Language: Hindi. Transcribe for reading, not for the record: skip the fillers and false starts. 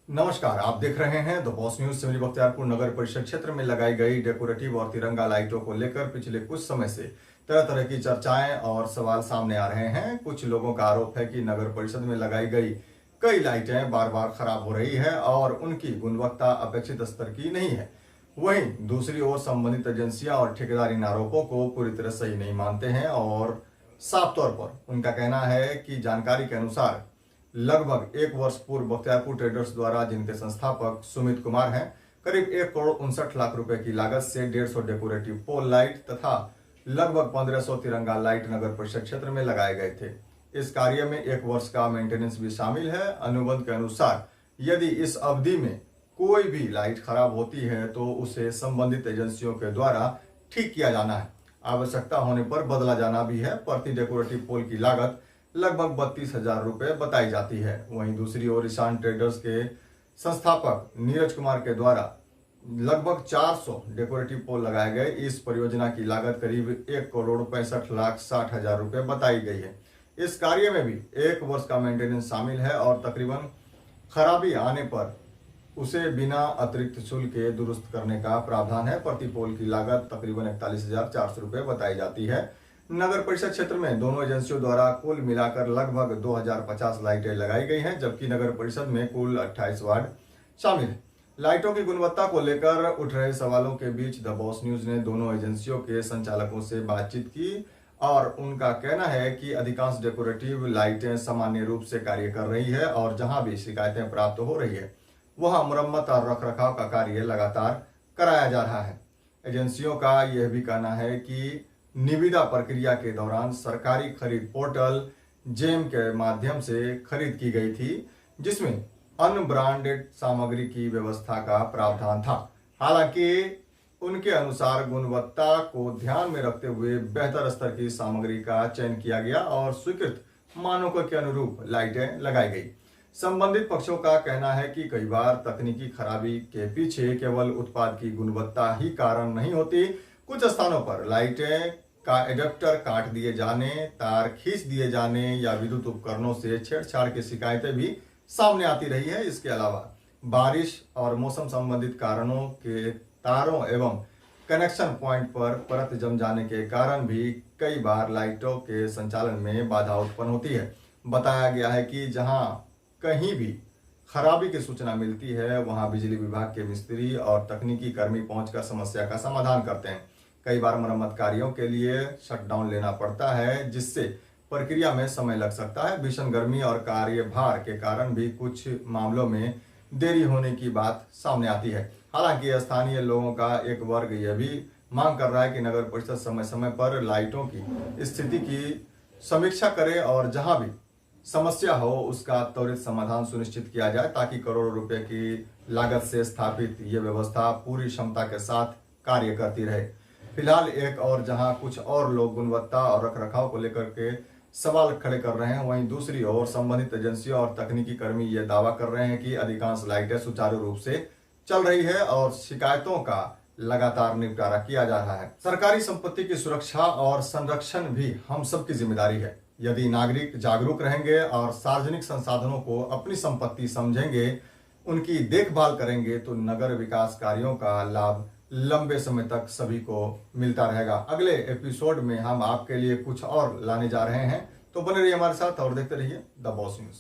नमस्कार, आप देख रहे हैं the boss news. Simri Bakhtiyarpur नगर परिषद क्षेत्र में लगाई गई डेकोरेटिव और तिरंगा लाइटों को लेकर पिछले कुछ समय से तरह तरह की चर्चाएं और सवाल सामने आ रहे हैं। कुछ लोगों का आरोप है कि नगर परिषद में लगाई गई कई लाइटें बार बार खराब हो रही है और उनकी गुणवत्ता अपेक्षित स्तर की नहीं है। वहीं दूसरी ओर संबंधित एजेंसियां और ठेकेदार इन आरोपों को पूरी तरह सही नहीं मानते हैं और साफ तौर पर उनका कहना है कि जानकारी के अनुसार लगभग 1 वर्ष पूर्व बख्तियारपुर ट्रेडर्स द्वारा, जिनके संस्थापक सुमित कुमार हैं, करीब 1,59,00,000 रुपए की लागत से 150 डेकोरेटिव पोल लाइट तथा लगभग 1500 तिरंगा लाइट नगर परिषद क्षेत्र में लगाए गए थे। इस कार्य में 1 वर्ष का मेंटेनेंस भी शामिल है। अनुबंध के अनुसार यदि इस अवधि में कोई भी लाइट खराब होती है तो उसे संबंधित एजेंसियों के द्वारा ठीक किया जाना है। आवश्यकता होने पर बदला जाना भी है। प्रति डेकोरेटिव पोल की लागत लगभग 32,000 रुपए बताई जाती है। वहीं दूसरी ओर ईशान ट्रेडर्स के संस्थापक नीरज कुमार के द्वारा लगभग 400 डेकोरेटिव पोल लगाए गए। इस परियोजना की लागत करीब 1,65,60,000 रुपए बताई गई है। इस कार्य में भी 1 वर्ष का मेंटेनेंस शामिल है और तकरीबन खराबी आने पर उसे बिना अतिरिक्त शुल्क के दुरुस्त करने का प्रावधान है। प्रति पोल की लागत तकरीबन 41,400 रुपए बताई जाती है। नगर परिषद क्षेत्र में दोनों एजेंसियों द्वारा कुल मिलाकर लगभग 2,050 लाइटें लगाई गई हैं, जबकि नगर परिषद में कुल 28 वार्ड शामिल हैं। लाइटों की गुणवत्ता को लेकर उठ रहे सवालों के बीच द बॉस न्यूज ने दोनों एजेंसियों के संचालकों से बातचीत की और उनका कहना है कि अधिकांश डेकोरेटिव लाइटें सामान्य रूप से कार्य कर रही है और जहां भी शिकायतें प्राप्त हो रही है वहां मरम्मत और रखरखाव का कार्य लगातार कराया जा रहा है। एजेंसियों का यह भी कहना है कि निविदा प्रक्रिया के दौरान सरकारी खरीद पोर्टल जेम के माध्यम से खरीद की गई थी, जिसमें अनब्रांडेड सामग्री की व्यवस्था का प्रावधान था। हालांकि उनके अनुसार गुणवत्ता को ध्यान में रखते हुए बेहतर स्तर की सामग्री का चयन किया गया और स्वीकृत मानकों के अनुरूप लाइटें लगाई गई। संबंधित पक्षों का कहना है कि कई बार तकनीकी खराबी के पीछे केवल उत्पाद की गुणवत्ता ही कारण नहीं होती। कुछ स्थानों पर लाइटें का एडेप्टर काट दिए जाने, तार खींच दिए जाने या विद्युत उपकरणों से छेड़छाड़ की शिकायतें भी सामने आती रही है। इसके अलावा बारिश और मौसम संबंधित कारणों के तारों एवं कनेक्शन पॉइंट पर परत जम जाने के कारण भी कई बार लाइटों के संचालन में बाधा उत्पन्न होती है। बताया गया है कि जहां कहीं भी खराबी की सूचना मिलती है वहां बिजली विभाग के मिस्त्री और तकनीकी कर्मी पहुंचकर समस्या का समाधान करते हैं। कई बार मरम्मत कार्यों के लिए शटडाउन लेना पड़ता है, जिससे प्रक्रिया में समय लग सकता है। भीषण गर्मी और कार्यभार के कारण भी कुछ मामलों में देरी होने की बात सामने आती है। हालांकि स्थानीय लोगों का एक वर्ग यह भी मांग कर रहा है कि नगर परिषद समय समय पर लाइटों की स्थिति की समीक्षा करे और जहां भी समस्या हो उसका त्वरित समाधान सुनिश्चित किया जाए, ताकि करोड़ों रुपए की लागत से स्थापित ये व्यवस्था पूरी क्षमता के साथ कार्य करती रहे। फिलहाल एक और जहां कुछ और लोग गुणवत्ता और रखरखाव को लेकर के सवाल खड़े कर रहे हैं, वहीं दूसरी ओर संबंधित एजेंसियों और तकनीकी कर्मी ये दावा कर रहे हैं कि अधिकांश लाइटें सुचारू रूप से चल रही है और शिकायतों का लगातार निपटारा किया जा रहा है। सरकारी संपत्ति की सुरक्षा और संरक्षण भी हम सबकी जिम्मेदारी है। यदि नागरिक जागरूक रहेंगे और सार्वजनिक संसाधनों को अपनी संपत्ति समझेंगे, उनकी देखभाल करेंगे, तो नगर विकास कार्यों का लाभ लंबे समय तक सभी को मिलता रहेगा। अगले एपिसोड में हम आपके लिए कुछ और लाने जा रहे हैं, तो बने रहिए हमारे साथ और देखते रहिए द बॉस न्यूज।